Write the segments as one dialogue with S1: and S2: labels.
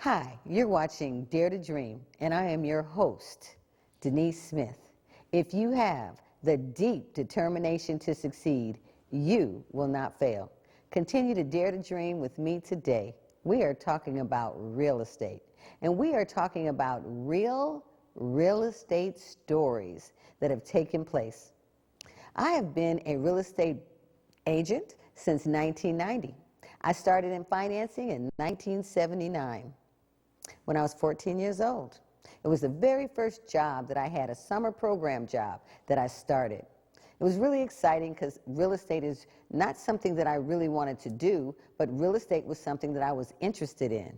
S1: Hi, you're watching Dare to Dream, and I am your host, Denise Smith. If you have the deep determination to succeed, you will not fail. Continue to dare to dream with me today. We are talking about real estate, and we are talking about real estate stories that have taken place. I have been a real estate agent since 1990. I started in financing in 1979 when I was 14 years old. It was the very first job that I had, a summer program job that I started. It was really exciting because real estate is not something that I really wanted to do, but real estate was something that I was interested in.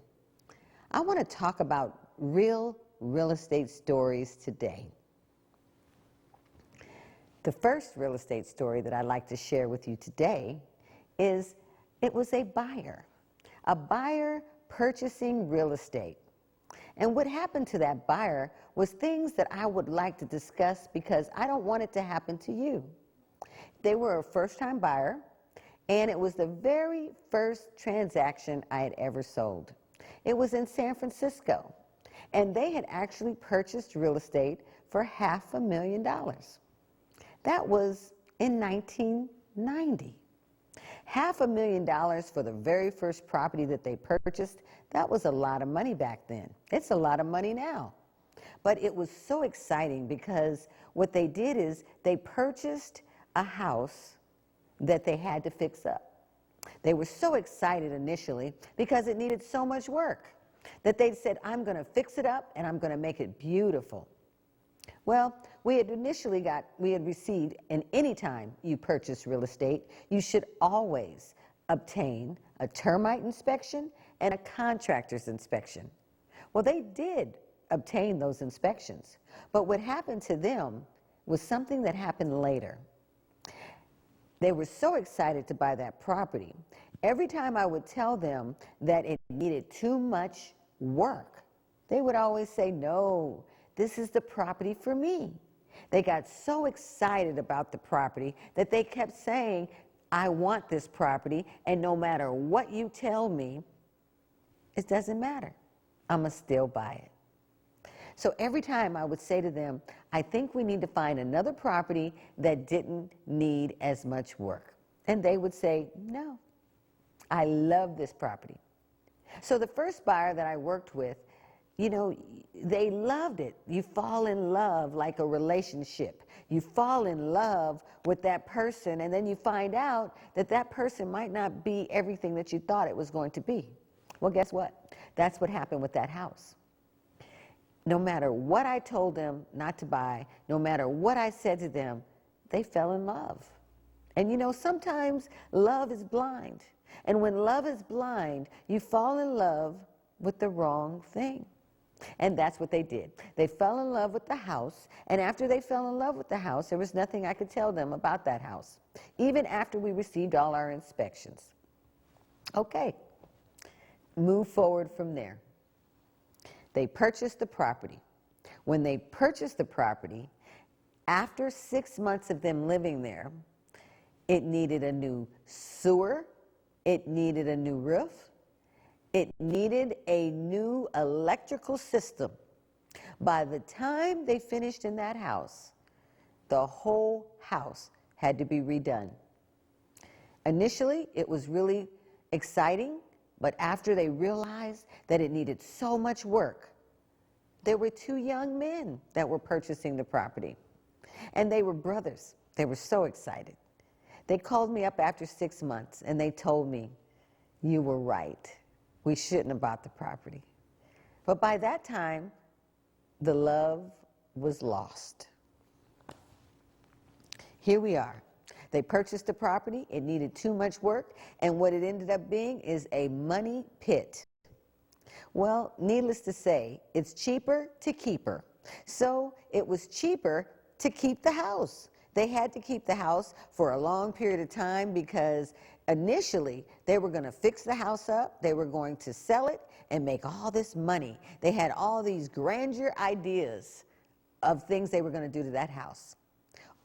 S1: I want to talk about real estate stories today. The first real estate story that I'd like to share with you today is it was a buyer purchasing real estate. And what happened to that buyer was things that I would like to discuss because I don't want it to happen to you. They were a first-time buyer, and it was the very first transaction I had ever sold. It was in San Francisco, and they had actually purchased real estate for $500,000. That was in 1990. $500,000 for the very first property that they purchased, that was a lot of money back then. It's a lot of money now. But it was so exciting because what they did is they purchased a house that they had to fix up. They were so excited initially because it needed so much work that they said, I'm going to fix it up and I'm going to make it beautiful. Well, we had received, and anytime you purchase real estate, you should always obtain a termite inspection and a contractor's inspection. Well, they did obtain those inspections, but what happened to them was something that happened later. They were so excited to buy that property. Every time I would tell them that it needed too much work, they would always say, no, this is the property for me. They got so excited about the property that they kept saying, I want this property, and no matter what you tell me, it doesn't matter. I'm going to still buy it. So every time I would say to them, I think we need to find another property that didn't need as much work. And they would say, no, I love this property. So the first buyer that I worked with, you know, they loved it. You fall in love like a relationship. You fall in love with that person, and then you find out that that person might not be everything that you thought it was going to be. Well, guess what? That's what happened with that house. No matter what I told them not to buy, no matter what I said to them, they fell in love. And you know, sometimes love is blind. And when love is blind, you fall in love with the wrong thing. And that's what they did. They fell in love with the house, and after they fell in love with the house, there was nothing I could tell them about that house, even after we received all our inspections. Okay, move forward from there. They purchased the property. When they purchased the property, after 6 months of them living there, it needed a new sewer, it needed a new roof, it needed a new electrical system. By the time they finished in that house, the whole house had to be redone. Initially, it was really exciting, but after they realized that it needed so much work, there were 2 young men that were purchasing the property, and they were brothers. They were so excited. They called me up after 6 months, and they told me, you were right. We shouldn't have bought the property. But by that time, the love was lost. Here we are. They purchased the property. It needed too much work, and what it ended up being is a money pit. Well, needless to say, it's cheaper to keep her. So it was cheaper to keep the house. They had to keep the house for a long period of time because initially they were going to fix the house up, they were going to sell it and make all this money. They had all these grandeur ideas of things they were going to do to that house.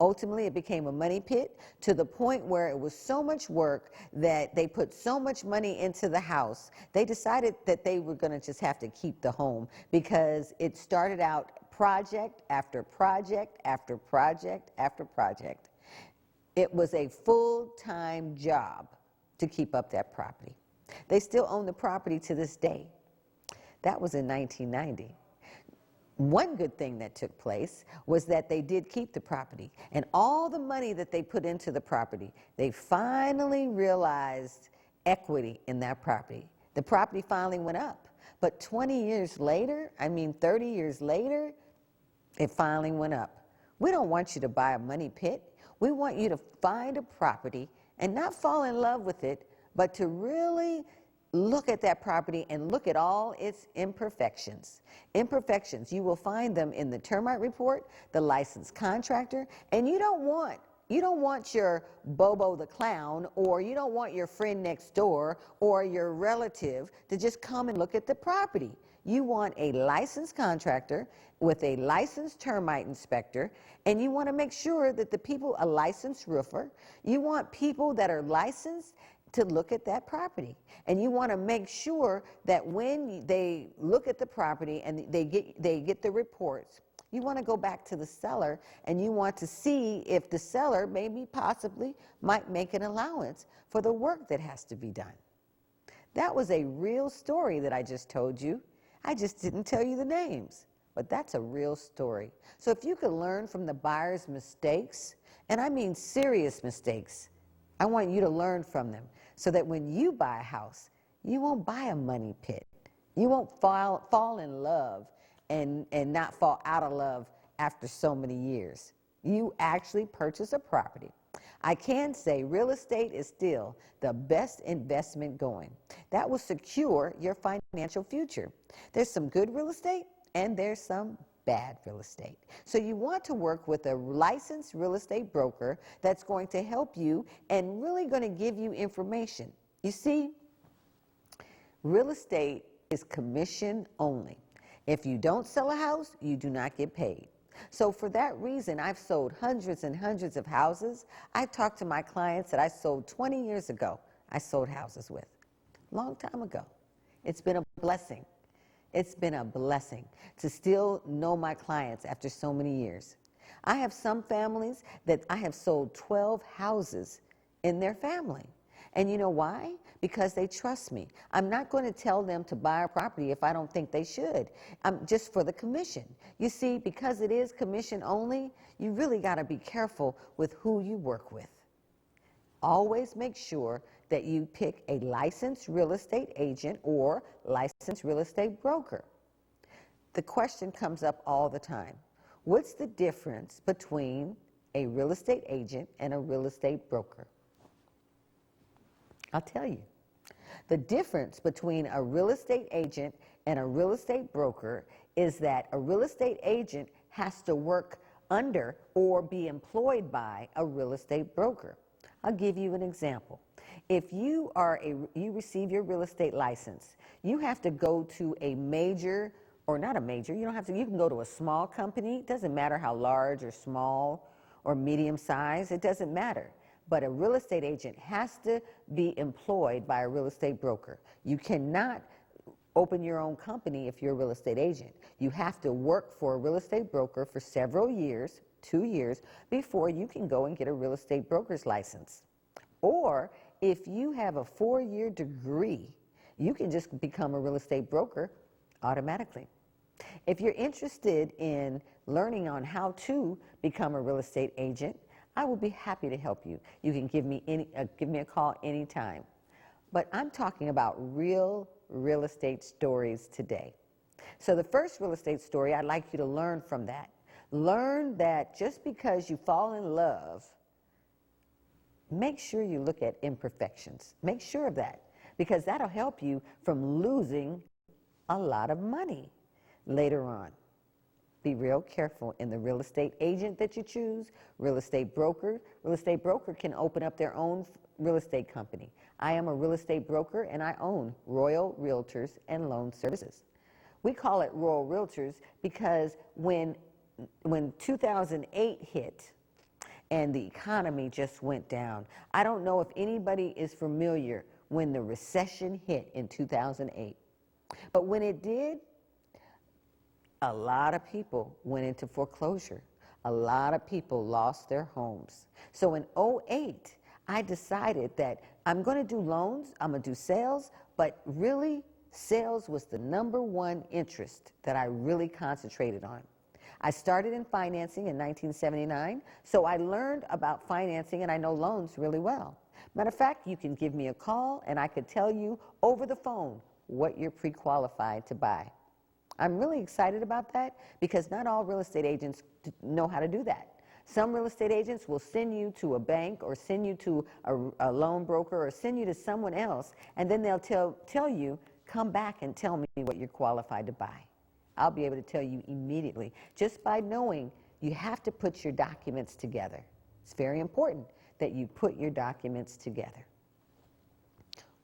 S1: Ultimately, it became a money pit to the point where it was so much work that they put so much money into the house. They decided that they were going to just have to keep the home because it started out project after project after project after project. It was a full-time job to keep up that property. They still own the property to this day. That was in 1990. One good thing that took place was that they did keep the property, and all the money that they put into the property, they finally realized equity in that property. The property finally went up, but 20 years later, 30 years later, it finally went up. We don't want you to buy a money pit. We want you to find a property and not fall in love with it, but to really look at that property and look at all its imperfections. Imperfections, you will find them in the termite report, the licensed contractor, and you don't want your Bobo the clown, or you don't want your friend next door or your relative to just come and look at the property. You want a licensed contractor with a licensed termite inspector, and you want to make sure that the people, a licensed roofer, you want people that are licensed to look at that property. And you want to make sure that when they look at the property and they get the reports, you want to go back to the seller and you want to see if the seller maybe possibly might make an allowance for the work that has to be done. That was a real story that I just told you. I just didn't tell you the names, but that's a real story. So if you could learn from the buyer's mistakes, and I mean serious mistakes, I want you to learn from them so that when you buy a house, you won't buy a money pit. You won't fall in love and not fall out of love after so many years. You actually purchase a property. I can say real estate is still the best investment going. That will secure your financial future. There's some good real estate and there's some bad real estate. So you want to work with a licensed real estate broker that's going to help you and really going to give you information. You see, real estate is commission only. If you don't sell a house, you do not get paid. So for that reason, I've sold hundreds and hundreds of houses. I've talked to my clients that I sold 20 years ago. I sold houses with. Long time ago. It's been a blessing. It's been a blessing to still know my clients after so many years. I have some families that I have sold 12 houses in their family. And you know why? Because they trust me. I'm not going to tell them to buy a property if I don't think they should. Just for the commission. You see, because it is commission only, you really got to be careful with who you work with. Always make sure that you pick a licensed real estate agent or licensed real estate broker. The question comes up all the time. What's the difference between a real estate agent and a real estate broker? I'll tell you. The difference between a real estate agent and a real estate broker is that a real estate agent has to work under or be employed by a real estate broker. I'll give you an example. If you receive your real estate license, you have to go to a major, or not a major, you can go to a small company. It doesn't matter how large or small or medium size, it doesn't matter. But a real estate agent has to be employed by a real estate broker. You cannot open your own company if you're a real estate agent. You have to work for a real estate broker for several years, 2 years, before you can go and get a real estate broker's license. Or if you have a 4-year degree, you can just become a real estate broker automatically. If you're interested in learning on how to become a real estate agent, I will be happy to help you. You can give me a call anytime. But I'm talking about real estate stories today. So the first real estate story, I'd like you to learn from that. Learn that just because you fall in love, make sure you look at imperfections. Make sure of that, because that'll help you from losing a lot of money later on. Be real careful in the real estate agent that you choose, real estate broker. Real estate broker can open up their own real estate company. I am a real estate broker and I own Royal Realtors and Loan Services. We call it Royal Realtors because when 2008 hit, and the economy just went down. I don't know if anybody is familiar when the recession hit in 2008. But when it did, a lot of people went into foreclosure. A lot of people lost their homes. So in '08, I decided that I'm going to do loans, I'm going to do sales, but really sales was the #1 interest that I really concentrated on. I started in financing in 1979, so I learned about financing and I know loans really well. Matter of fact, you can give me a call and I could tell you over the phone what you're pre-qualified to buy. I'm really excited about that because not all real estate agents know how to do that. Some real estate agents will send you to a bank or send you to a loan broker or send you to someone else, and then they'll tell you, come back and tell me what you're qualified to buy. I'll be able to tell you immediately just by knowing you have to put your documents together. It's very important that you put your documents together.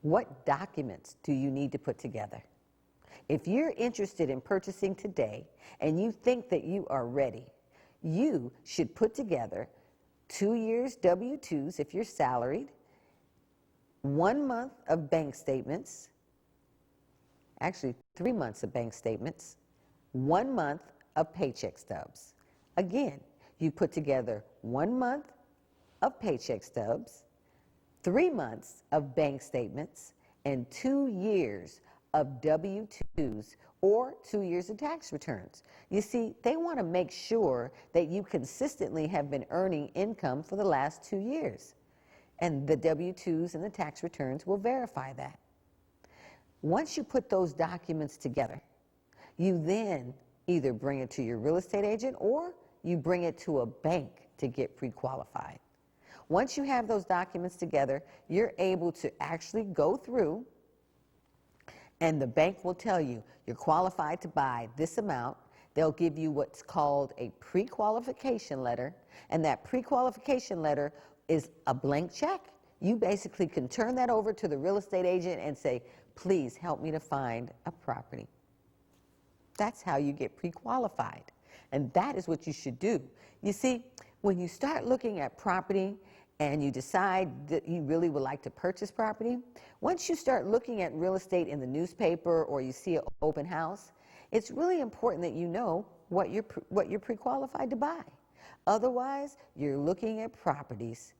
S1: What documents do you need to put together? If you're interested in purchasing today and you think that you are ready, you should put together 2 years W-2s if you're salaried, 1 month of bank statements, actually 3 months of bank statements, 1 month of paycheck stubs. Again, you put together 1 month of paycheck stubs, 3 months of bank statements, and 2 years of W-2s or 2 years of tax returns. You see, they want to make sure that you consistently have been earning income for the last 2 years. And the W-2s and the tax returns will verify that. Once you put those documents together, you then either bring it to your real estate agent or you bring it to a bank to get pre-qualified. Once you have those documents together, you're able to actually go through and the bank will tell you you're qualified to buy this amount. They'll give you what's called a pre-qualification letter, and that pre-qualification letter is a blank check. You basically can turn that over to the real estate agent and say, please help me to find a property. That's how you get pre-qualified, and that is what you should do. You see, when you start looking at property and you decide that you really would like to purchase property, once you start looking at real estate in the newspaper or you see an open house, it's really important that you know what you're pre-qualified to buy. Otherwise, you're looking at properties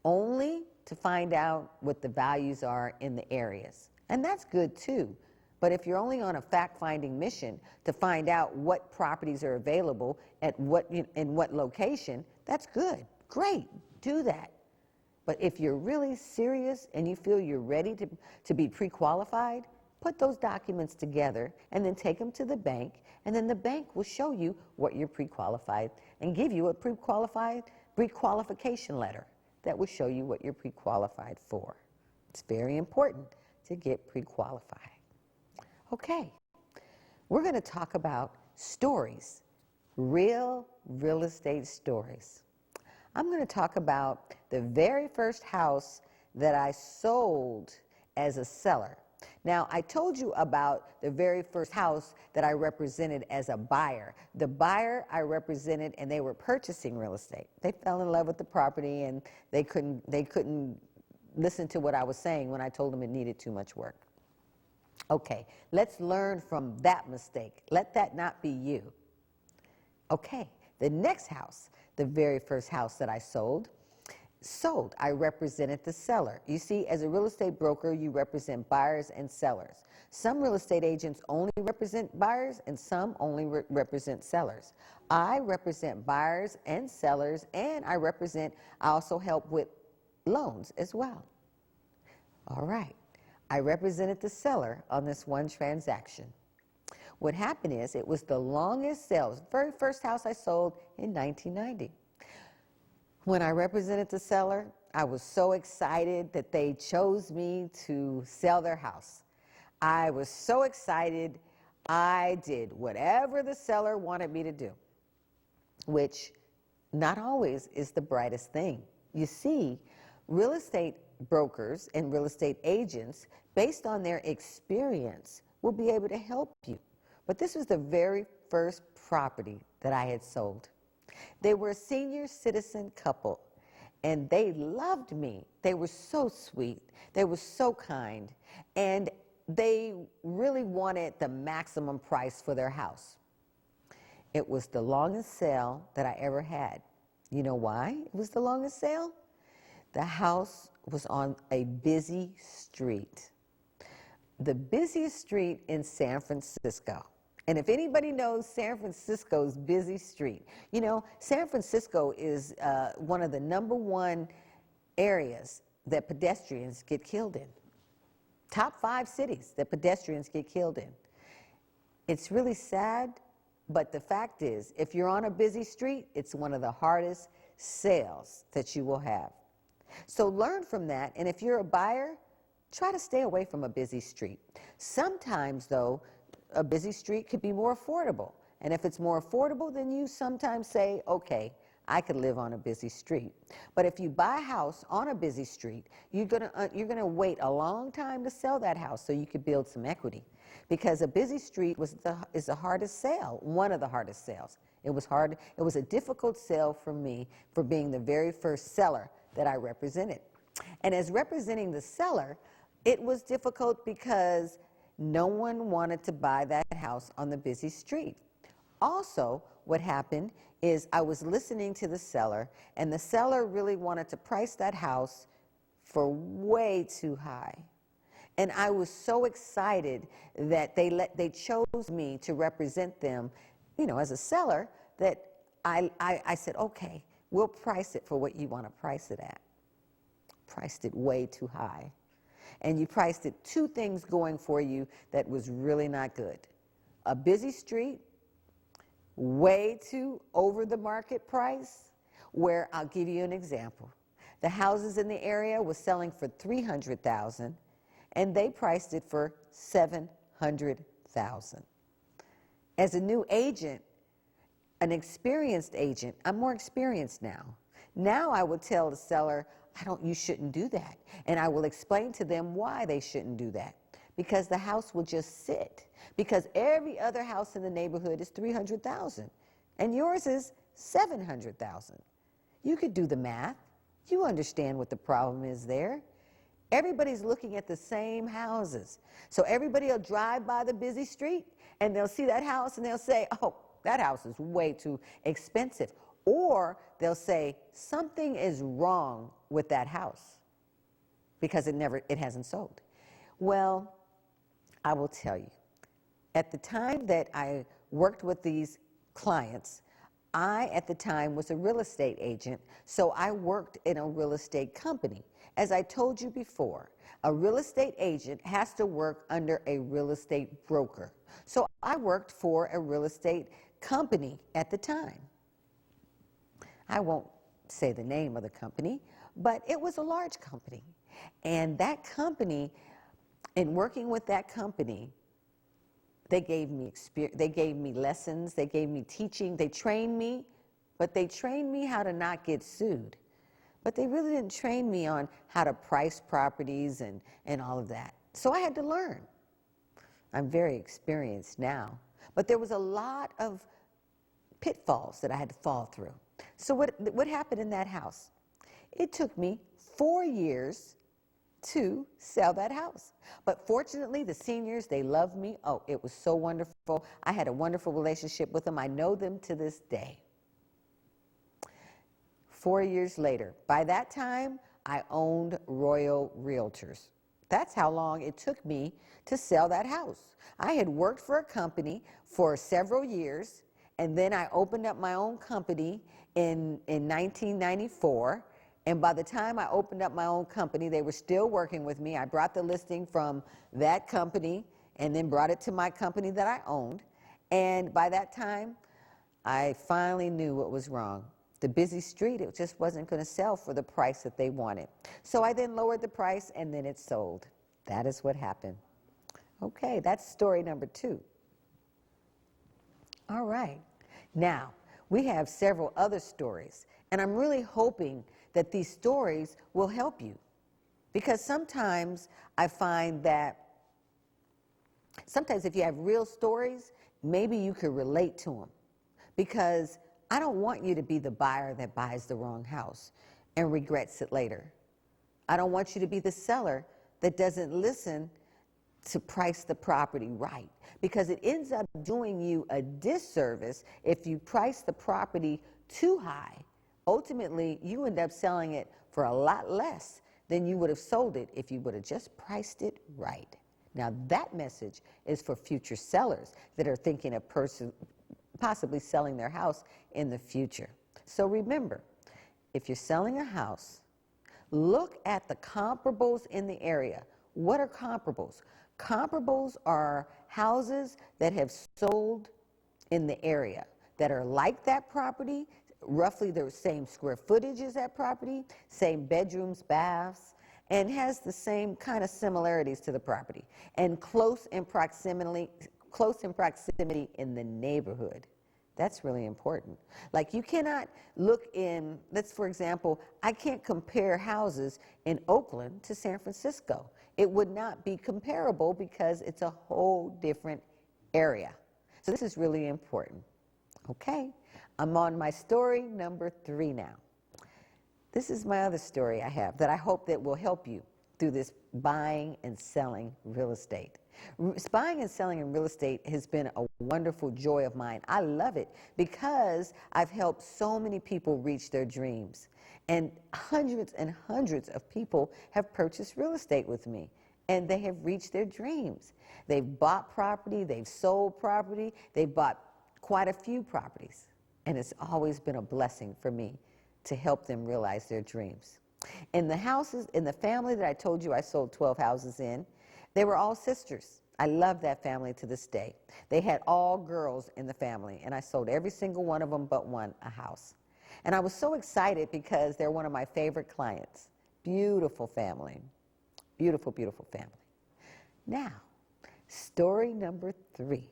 S1: only to find out what the values are in the areas. And that's good too. But if you're only on a fact-finding mission to find out what properties are available at in what location, that's good. Great, do that. But if you're really serious and you feel you're ready to be pre-qualified, put those documents together and then take them to the bank, and then the bank will show you what you're pre-qualified and give you a pre-qualification letter that will show you what you're pre-qualified for. It's very important to get pre-qualified. Okay, we're going to talk about stories, real estate stories. I'm going to talk about the very first house that I sold as a seller. Now, I told you about the very first house that I represented as a buyer. The buyer I represented, and they were purchasing real estate. They fell in love with the property, and they couldn't listen to what I was saying when I told them it needed too much work. Okay, let's learn from that mistake. Let that not be you. Okay, the next house, the very first house that I sold, I represented the seller. You see, as a real estate broker, you represent buyers and sellers. Some real estate agents only represent buyers and some only represent sellers. I represent buyers and sellers, and I also help with loans as well. All right, I represented the seller on this one transaction. What happened is it was the longest sale. It was the very first house I sold in 1990. When I represented the seller, I was so excited that they chose me to sell their house. I was so excited, I did whatever the seller wanted me to do, which not always is the brightest thing. You see, real estate brokers and real estate agents, based on their experience, will be able to help you. But this was the very first property that I had sold. They were a senior citizen couple, and they loved me. They were so sweet. They were so kind, and they really wanted the maximum price for their house. It was the longest sale that I ever had. You know why it was the longest sale? The house was on a busy street. The busiest street in San Francisco. And if anybody knows San Francisco's busy street, you know, San Francisco is one of the #1 areas that pedestrians get killed in. Top 5 cities that pedestrians get killed in. It's really sad, but the fact is, if you're on a busy street, it's one of the hardest sales that you will have. So learn from that, and if you're a buyer, try to stay away from a busy street. Sometimes, though, a busy street could be more affordable. And if it's more affordable, then you sometimes say, okay, I could live on a busy street. But if you buy a house on a busy street, you're gonna wait a long time to sell that house so you could build some equity. Because a busy street is the hardest sale, one of the hardest sales. It was hard. It was a difficult sale for me for being the very first seller that I represented. And as representing the seller, it was difficult because no one wanted to buy that house on the busy street. Also, what happened is I was listening to the seller, and the seller really wanted to price that house for way too high. And I was so excited that they chose me to represent them, you know, as a seller, that I said, okay, we'll price it for what you want to price it at. Priced it way too high. And you priced it 2 things going for you that was really not good. A busy street, way too over the market price, where I'll give you an example. The houses in the area was selling for $300,000, and they priced it for $700,000. As a new agent, an experienced agent, I'm more experienced now. Now I would tell the seller, you shouldn't do that. And I will explain to them why they shouldn't do that. Because the house will just sit. Because every other house in the neighborhood is $300,000. And yours is $700,000. You could do the math. You understand what the problem is there. Everybody's looking at the same houses. So everybody will drive by the busy street, and they'll see that house, and they'll say, oh, that house is way too expensive. Or they'll say, something is wrong with that house because it hasn't sold. Well, I will tell you, at the time that I worked with these clients, I, at the time, was a real estate agent, so I worked in a real estate company. As I told you before, a real estate agent has to work under a real estate broker. So I worked for a real estate company at the time. I won't say the name of the company, but it was a large company. And that company, in working with that company, they gave me lessons, they gave me teaching, they trained me, but they trained me how to not get sued. But they really didn't train me on how to price properties and all of that. So I had to learn. I'm very experienced now. But there was a lot of pitfalls that I had to fall through. So what happened in that house? It took me 4 years to sell that house. But fortunately, the seniors, they loved me. Oh, it was so wonderful. I had a wonderful relationship with them. I know them to this day. 4 years later, by that time, I owned Royal Realtors. That's how long it took me to sell that house. I had worked for a company for several years, and then I opened up my own company in 1994. And by the time I opened up my own company, they were still working with me. I brought the listing from that company and then brought it to my company that I owned. And by that time, I finally knew what was wrong. The busy street, it just wasn't going to sell for the price that they wanted. So I then lowered the price, and then it sold. That is what happened. Okay, that's story number 2. All right. Now, we have several other stories, and I'm really hoping that these stories will help you. Because sometimes I find that sometimes if you have real stories, maybe you could relate to them. Because I don't want you to be the buyer that buys the wrong house and regrets it later. I don't want you to be the seller that doesn't listen to price the property right, because it ends up doing you a disservice if you price the property too high. Ultimately, you end up selling it for a lot less than you would have sold it if you would have just priced it right. Now, that message is for future sellers that are thinking of possibly selling their house in the future. So remember, if you're selling a house, look at the comparables in the area. What are comparables? Comparables are houses that have sold in the area that are like that property, roughly the same square footage as that property, same bedrooms, baths, and has the same kind of similarities to the property, and close in proximity in the neighborhood. That's really important. Like, you cannot look in, let's, for example, I can't compare houses in Oakland to San Francisco. It would not be comparable because it's a whole different area. So this is really important. Okay, I'm on my story number 3 now. This is my other story I have that I hope that will help you through this buying and selling real estate. Buying and selling in real estate has been a wonderful joy of mine. I love it because I've helped so many people reach their dreams. And hundreds of people have purchased real estate with me, and they have reached their dreams. They've bought property, they've sold property, they've bought quite a few properties. And it's always been a blessing for me to help them realize their dreams. In the houses, in the family that I told you I sold 12 houses in, they were all sisters. I love that family to this day. They had all girls in the family, and I sold every single one of them but one a house. And I was so excited because they're one of my favorite clients. Beautiful family. Beautiful, beautiful family. Now, story number 3.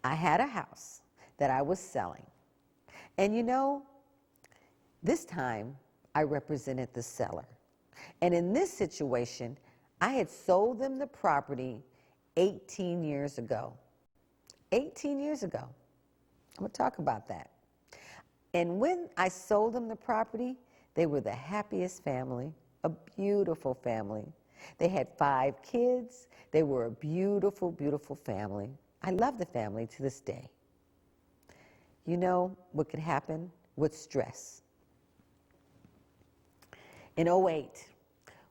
S1: I had a house that I was selling. And you know, this time I represented the seller. And in this situation, I had sold them the property 18 years ago. 18 years ago. I'm going to talk about that. And when I sold them the property, they were the happiest family, a beautiful family. They had 5 kids. They were a beautiful, beautiful family. I love the family to this day. You know what could happen with stress? In 2008,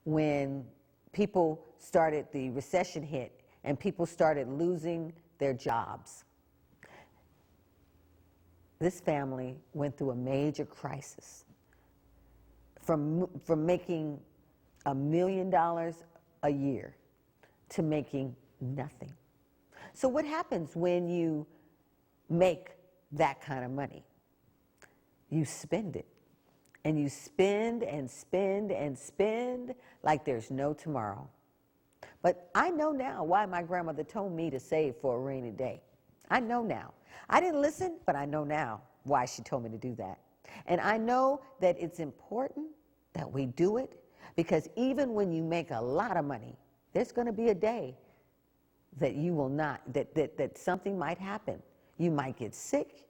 S1: when the recession hit and people started losing their jobs, this family went through a major crisis. From making $1 million a year to making nothing. So what happens when you make that kind of money? You spend it. And you spend and spend and spend like there's no tomorrow. But I know now why my grandmother told me to save for a rainy day. I know now. I didn't listen, but I know now why she told me to do that. And I know that it's important that we do it, because even when you make a lot of money, there's going to be a day that you will not, that something might happen. You might get sick.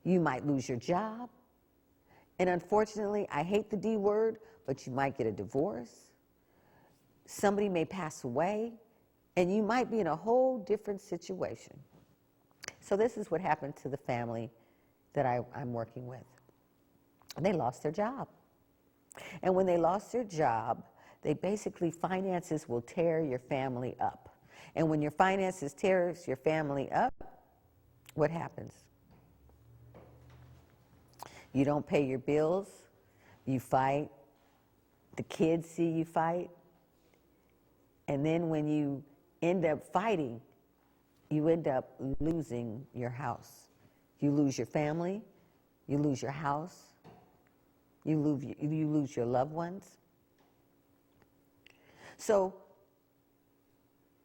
S1: You might lose your job. And unfortunately, I hate the D word, but you might get a divorce. Somebody may pass away, and you might be in a whole different situation. So this is what happened to the family that I'm working with. They lost their job. And when they lost their job, finances will tear your family up. And when your finances tears your family up, what happens? You don't pay your bills, you fight, the kids see you fight, and then when you end up fighting, you end up losing your house. You lose your family, you lose your house, you lose your loved ones. So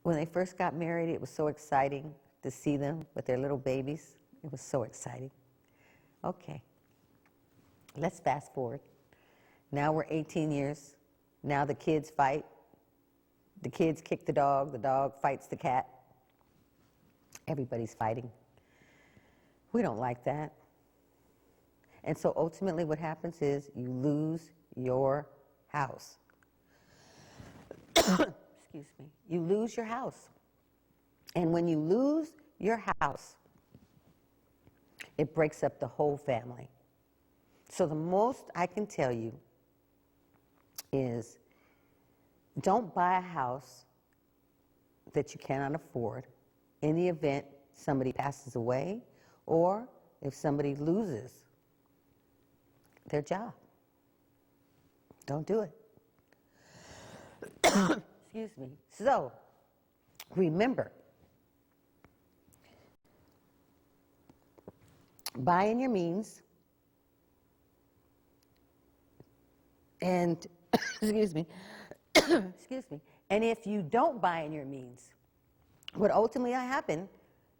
S1: when they first got married, it was so exciting to see them with their little babies. It was so exciting. Okay. Let's fast forward. Now we're 18 years. Now the kids fight. The kids kick the dog fights the cat. Everybody's fighting. We don't like that. And so ultimately what happens is you lose your house. Excuse me. You lose your house. And when you lose your house, it breaks up the whole family. So the most I can tell you is don't buy a house that you cannot afford in the event somebody passes away or if somebody loses their job. Don't do it. Excuse me. So, remember, buy in your means and, excuse me, excuse me, and if you don't buy in your means, what ultimately will happen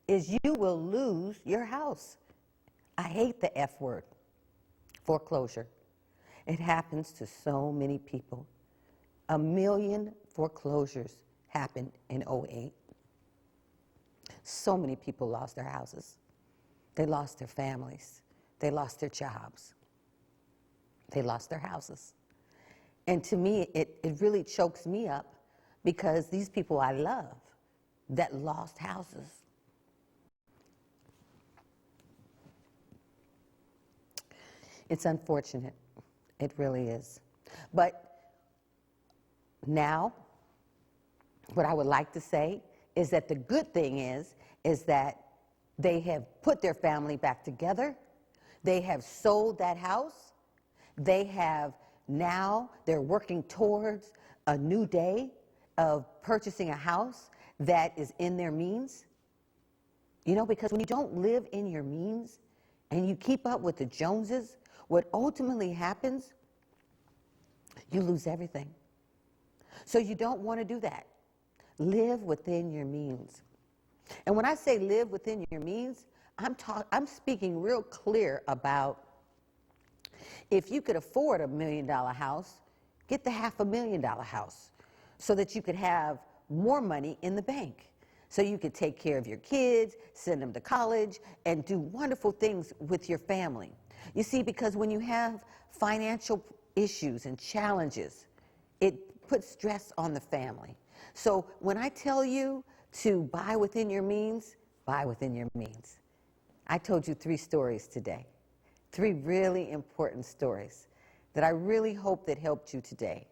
S1: is you will lose your house. I hate the F word, foreclosure. It happens to so many people. 1 million foreclosures happened in 2008. So many people lost their houses. They lost their families. They lost their jobs. They lost their houses. And to me, it really chokes me up because these people I love that lost houses. It's unfortunate. It really is. But now, what I would like to say is that the good thing is that they have put their family back together. They have sold that house. They have now, they're working towards a new day of purchasing a house that is in their means. You know, because when you don't live in your means and you keep up with the Joneses, what ultimately happens, you lose everything. So you don't want to do that. Live within your means. And when I say live within your means, I'm speaking real clear about if you could afford $1 million house, get the $500,000 house so that you could have more money in the bank. So you could take care of your kids, send them to college, and do wonderful things with your family. You see, because when you have financial issues and challenges, it puts stress on the family. So when I tell you to buy within your means, buy within your means. I told you 3 stories today, 3 really important stories that I really hope that helped you today.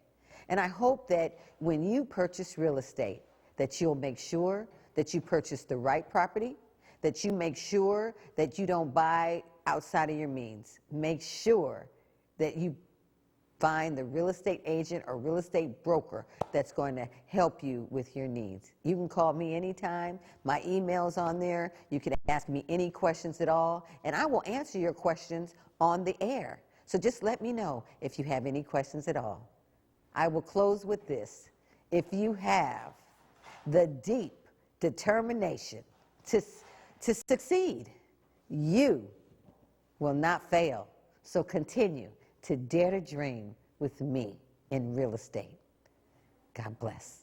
S1: And I hope that when you purchase real estate, that you'll make sure that you purchase the right property, that you make sure that you don't buy outside of your means. Make sure that you find the real estate agent or real estate broker that's going to help you with your needs. You can call me anytime. My email's on there. You can ask me any questions at all, and I will answer your questions on the air. So just let me know if you have any questions at all. I will close with this. If you have the deep determination to succeed, you will not fail. So continue to dare to dream with me in real estate. God bless.